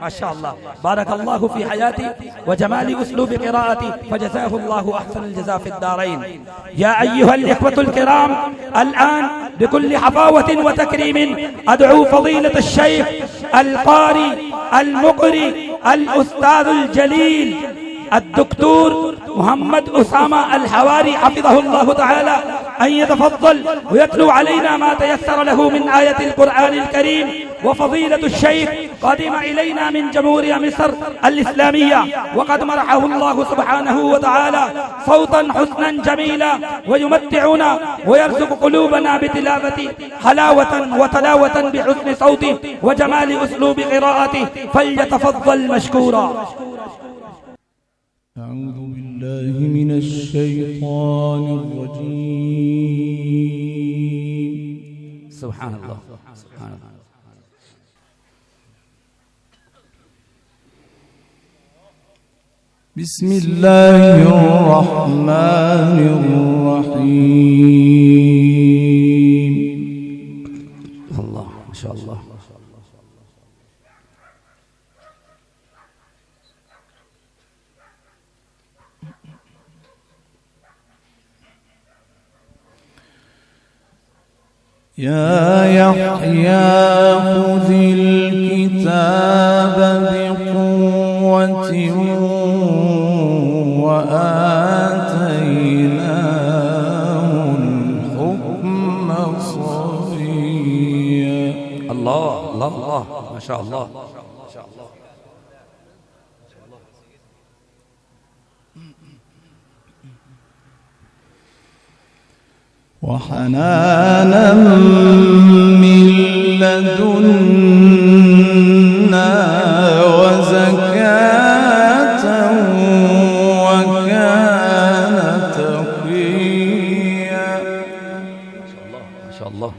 ما شاء الله، بارك الله في حياتي وجمال أسلوب قراءتي، فجزاه الله أحسن الجزاء في الدارين. يا أيها الإخوة الكرام، الآن بكل حفاوة وتكريم أدعو فضيلة الشيخ القاري المقري الأستاذ الجليل الدكتور محمد أسامة الحواري حفظه الله تعالى أن يتفضل ويتلو علينا ما تيسر له من آية القرآن الكريم. وفضيلة الشيخ قدم إلينا من جمهورية مصر الإسلامية، وقد مرحه الله سبحانه وتعالى صوتا حسنا جميلا، ويمتعنا ويرزق قلوبنا بتلاوة حلاوة وتلاوة بحسن صوته وجمال أسلوب قراءته، فليتفضل مشكورا. أعوذ بالله من الشيطان الرجيم. سبحان الله، سبحان الله. بسم الله الرحمن الرحيم. الله ما شاء الله. يا يحيى خذ الكتاب بقوة وآتيناه الحكم صبيا. الله الله الله ما شاء الله. وحنانا من لدنا وزكاة وكان تقيا. ما شاء الله.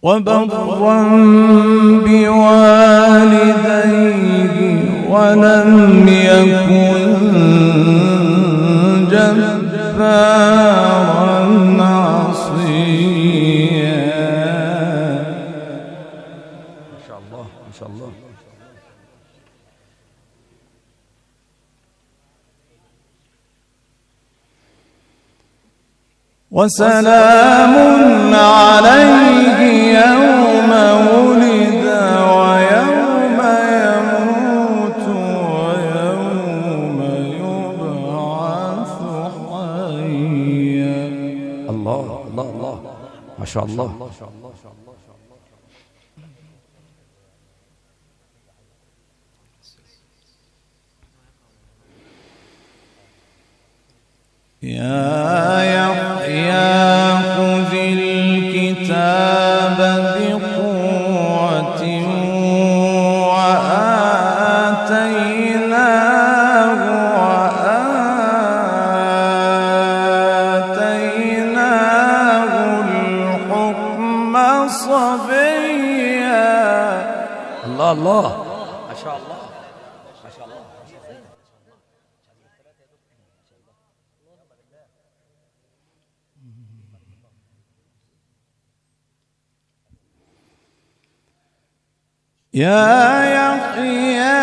وبرا بوالديه ولم يكن جبارا عصيا. ما شاء الله ما شاء الله. وسلام عليه يوم ولد ويوم يموت ويوم يبعث حيا. الله الله الله ما شاء الله. يا يحيى خذ الكتاب بقوة وآتيناه الحكم صبيا. الله الله ما شاء الله ما شاء الله. يا يحيى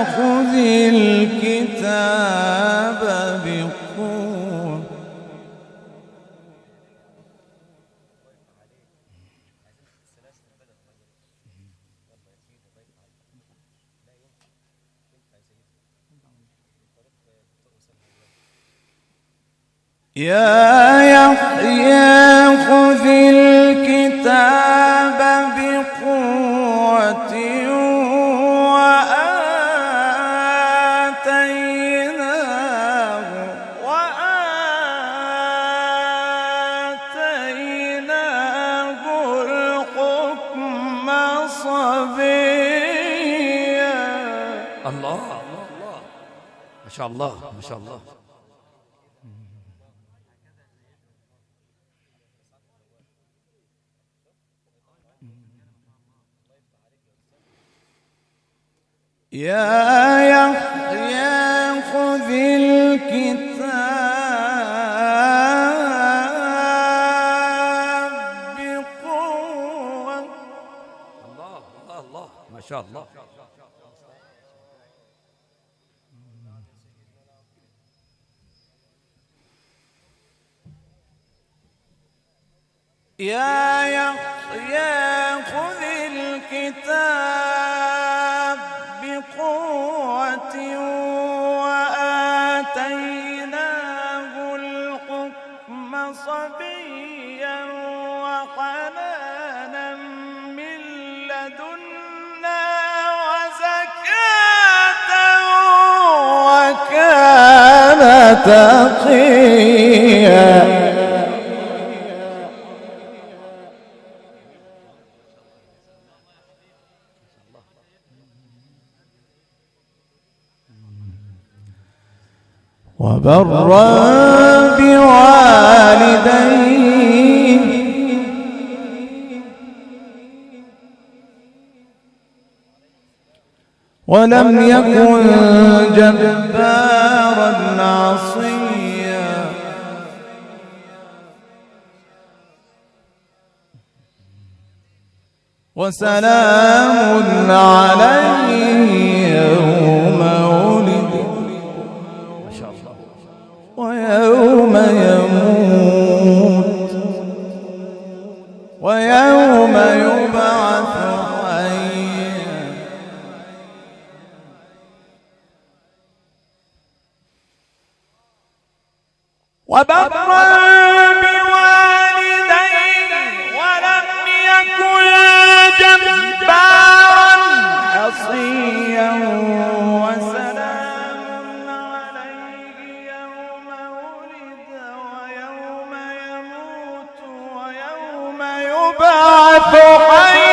خذ الكتاب بقوة. يا يحيى خذ الكتاب بقوة وآتيناه الحكم صبيا. الله ما شاء الله ما شاء الله. يا يحيى خذ الكتاب شاء الله. يا يحيى خذ الكتاب بقوة وآتيناه الحكم صبيا وحنانا من لدنا وزكاة وكان تقيا. وبرا بوالديه ولم يكن جبارا عصيا. وسلام عليه يوم ولد ويوم يموت ويوم يبعث حيا. وبرا بوالديه ولم يكن جبارا عصيا. يبعث حيا.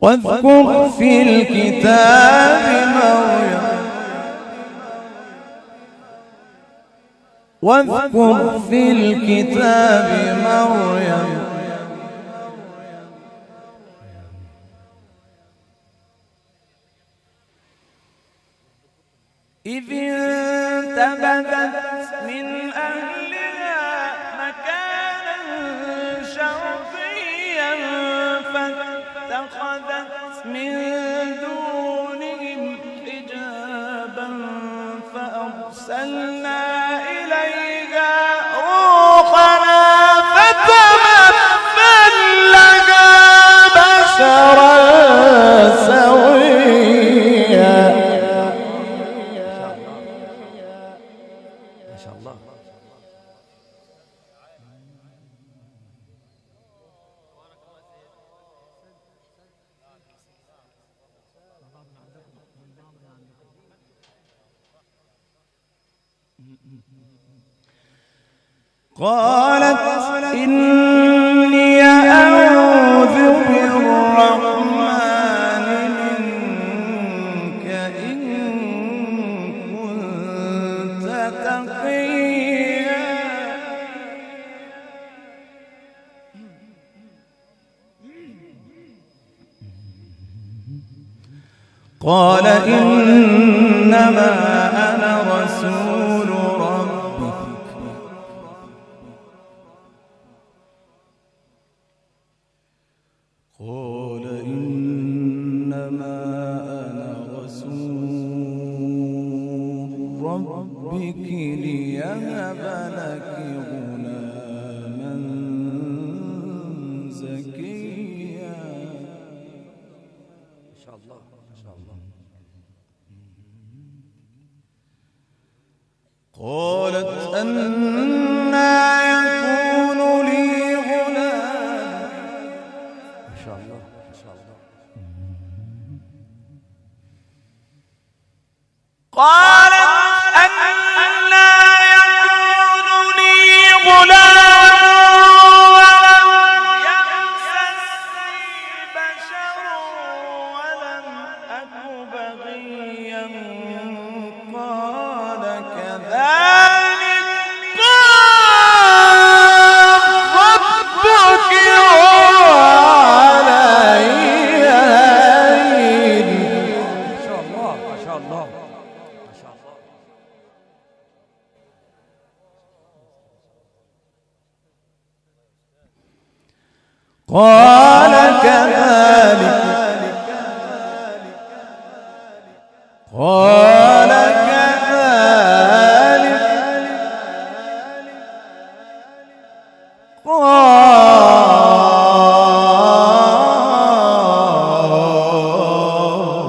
واذكر في الكتاب مريم واذكر في الكتاب مريم واذكر في الكتاب مريم إذ انتبذت من أهلها مكانا شرقيا فاتخذت من دونهم حجابا فأرسلنا إليها روحنا فتمثل لها بشرا سويا. ما شاء الله. قالت إني أعوذ بالرحمن منك إن كنت تقيا. قال إنما أنا رسول ربك قال إنما أنا رسول ربك ليهب لك غلاما زكيا. ما شاء الله. ما شاء الله. قالت أنى يكون لي غلام. ما شاء الله. ما شاء الله. قالت أنى يكون لي غلام ولم يمسسني بشر ولم أك بغيا. قال كذلك قال كذلك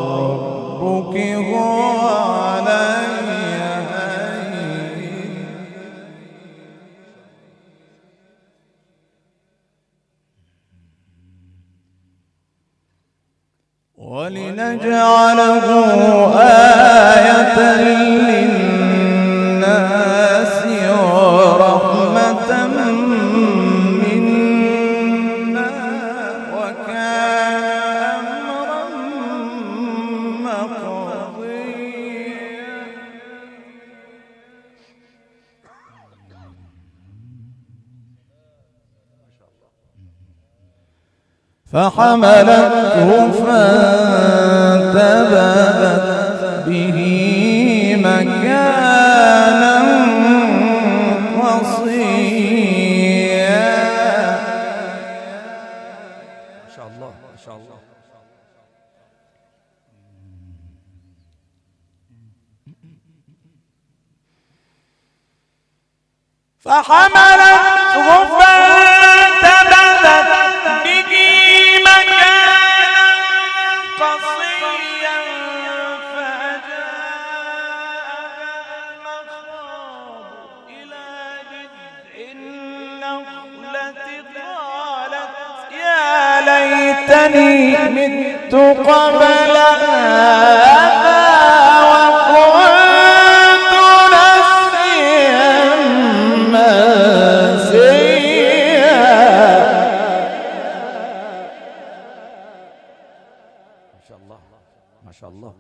ربك هو علي هين ولنجعله آية للناس ورحمة منا وكان أمرا مقضيا فحملته فانتبذت به مكانا قصيا. ما شاء الله ما شاء الله. فحملته فانتبذت به مكانا قصيا فأجاءها المخاض إلى جذع النخلة قالت يا ليتني مت قبل هذا وكنت نسيا منسيا. ما شاء الله ما شاء الله.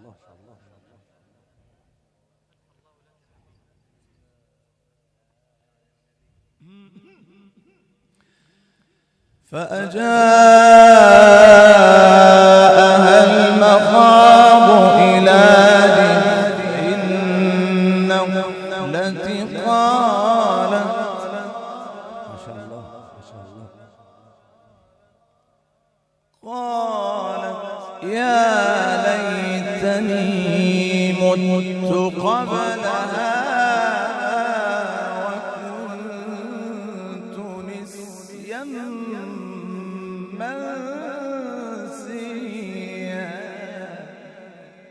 فأجاءها المخاض إلى جذع النخلة قالت ما شاء الله ما شاء الله. يا ليتني مت قبل هذا وكنت نسيا منسيا.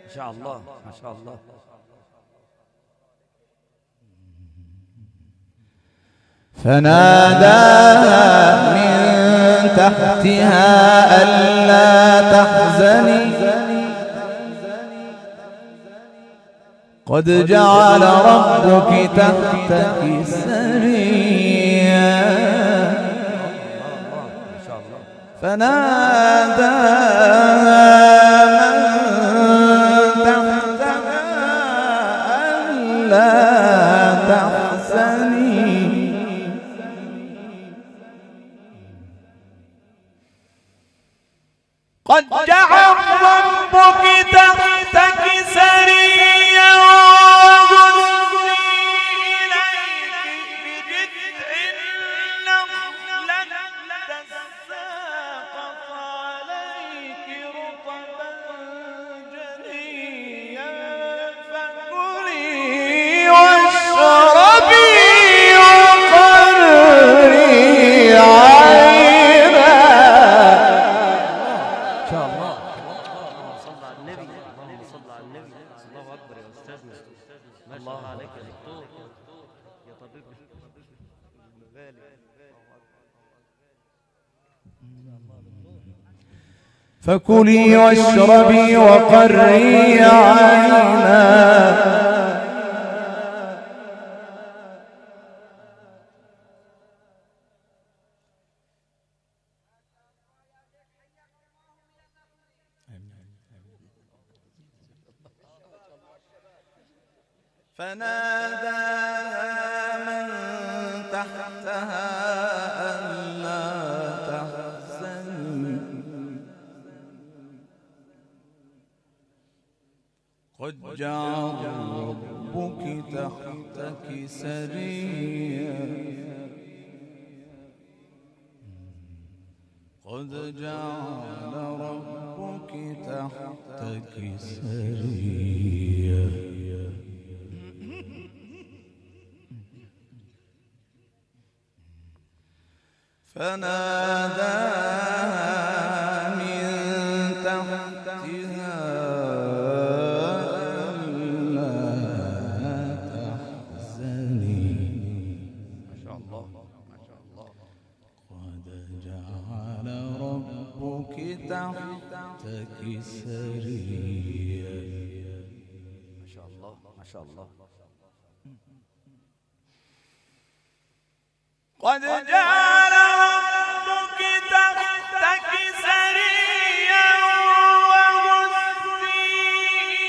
ما شاء الله ما شاء الله. فناداها من تحتها ألا تحزني قد جعل ربك تحتك سريا. فناداها من تحتها ألا تحزني قد جعل ربك تحتك سريا وهزي إليك بجذع النخلة تساقط عليك رطبا جنيا فكلي واشربي وقري عينا. فكلي واشربي وقري عينا فناداها من تحتها ألا تحزني قد جعل ربك تحتك سريا قد قد جعل ربك تحتك سريا فناداها من تحتها ألا تحزني ما شاء الله ما شاء الله. قد جعل ربك تحتك سريا ما شاء الله ما شاء الله. قد جعل ربك تحتك سريا وهزي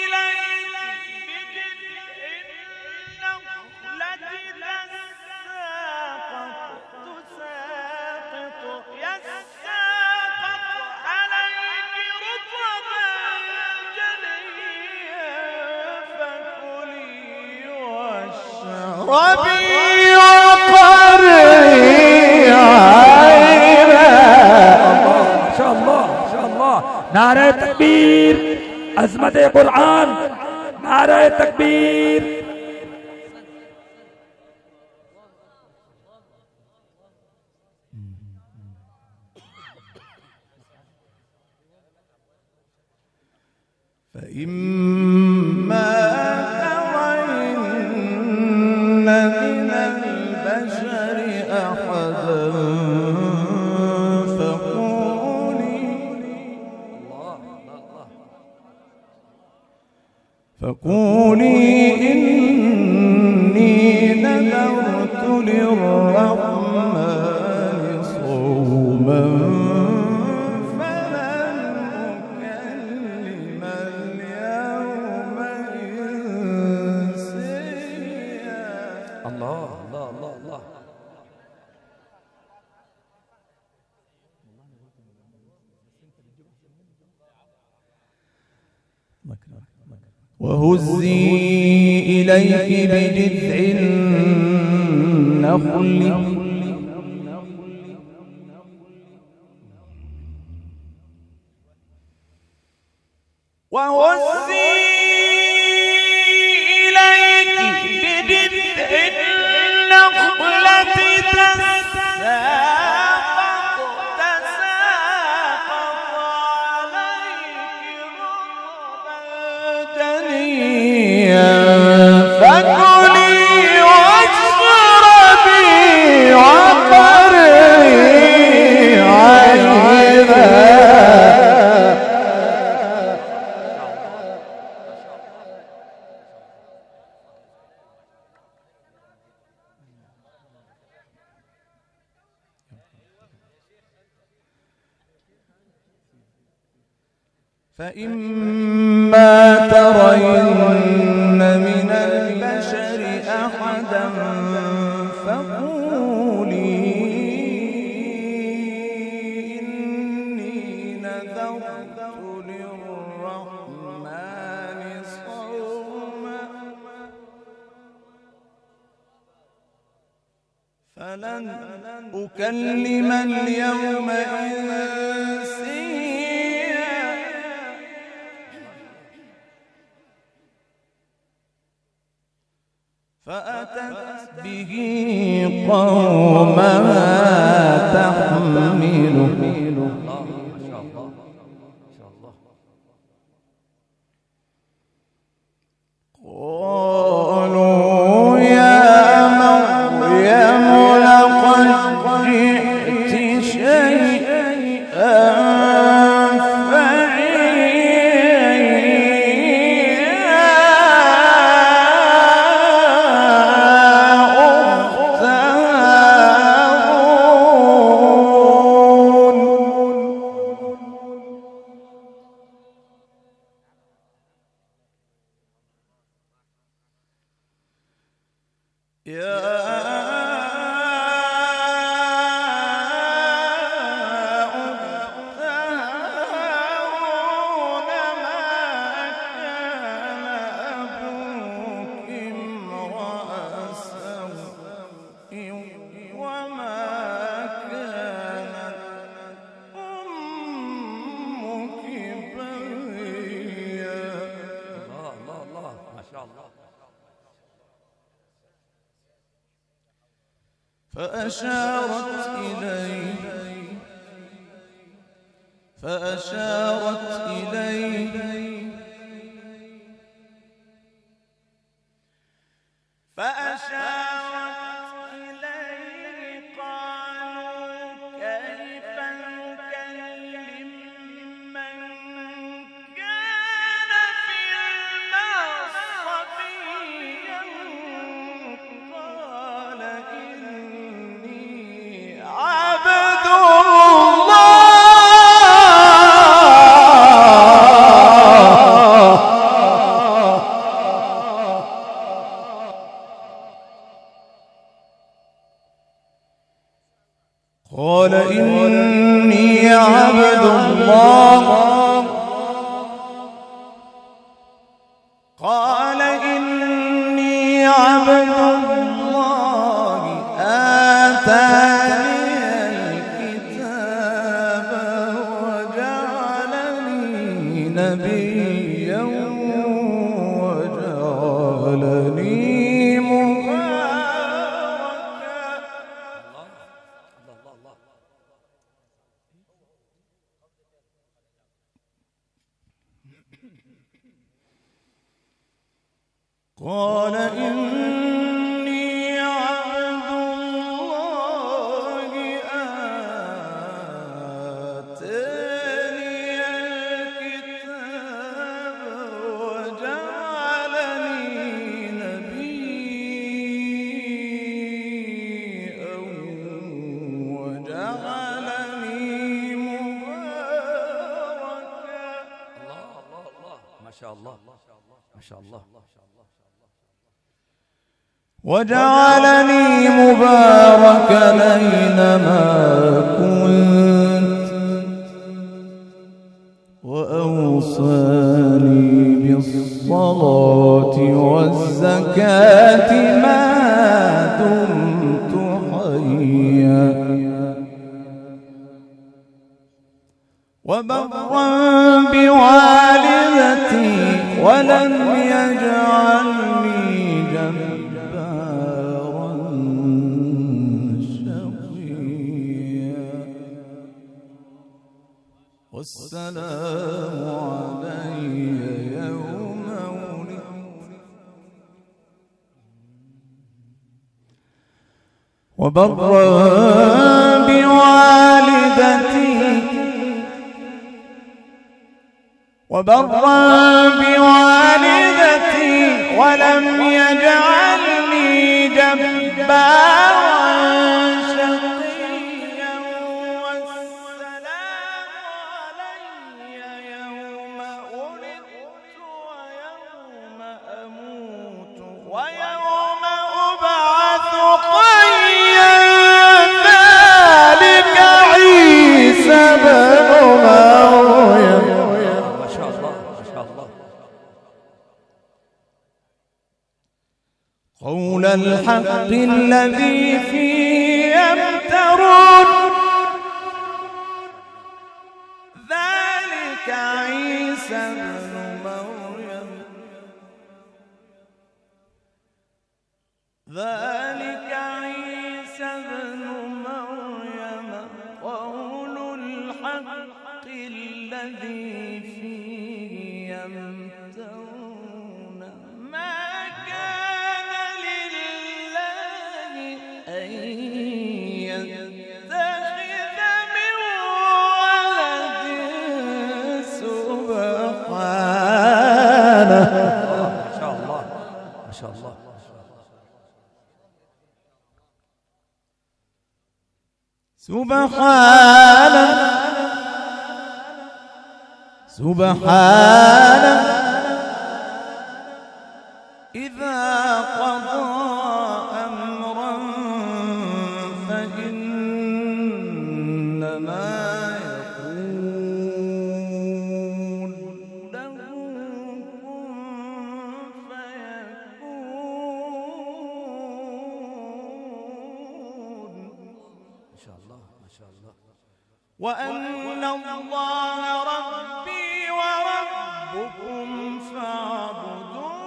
إليك بجذع النخلة تساقط عليك رطبا جنيا فكلي واشربي ما شاء الله ما شاء الله. نعرہ تکبیر، عظمت قرآن، نعرہ تکبیر. فإما ترين من البشر أحدا فقولي إني نذرت للرحمن صوما فلن أكلم اليوم إنسيا. الله الله الله الله. وهزي إليك بجذع النخل وهزي إليك بجذع النخلة تساقط عليك رطبا جنيا فكلي واشربي وقري عينا. فإما ترين من البشر أحدا فقولي إني نذرت للرحمن صوما فلن أكلم اليوم إنسيا. فأتت به قومها تحمله قالوا يا مريم لقد جئت شيئا فأشارت إليه قالوا كيف نكلم من كان في المهد صبيا قال إني عبد الله آتاني الكتاب وجعلني نبيا وجعلني مباركا قال إني عبد الله آتاني الكتاب وجعلني نبيا وجعلني مباركا. الله ما شاء الله ما شاء الله. وجعلني مباركا أينما كنت وأوصاني بالصلاة والزكاة ما دمت حيا وبرا بوالدتي ولم يجعلني جبارا شقيا والسلام علي يوم ولدت وبرا بوالدتي ولم يجعلني جبارا شقيا والسلام علي يوم ولدت ويوم أموت ويوم أبعث حيا ذلك عيسى بن مريم. ما شاء الله ما شاء الله. قول الحق الذي فيه يمترون ذلك عيسى بن مريم قول الحق الذي فيه يمترون ما كان لله أن يتخذ من ولد سبحانه. ما شاء الله ما شاء الله. سبحانه إذا قضى أمرا فإنما يقول له كن فيكون. ما شاء الله ما شاء الله. وأن الله ربي وربكم فاعبدوه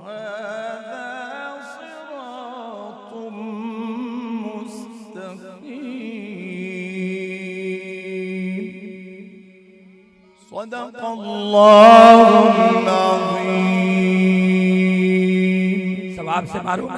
هذا صراط صدق الله العظيم. सवाब से मालूम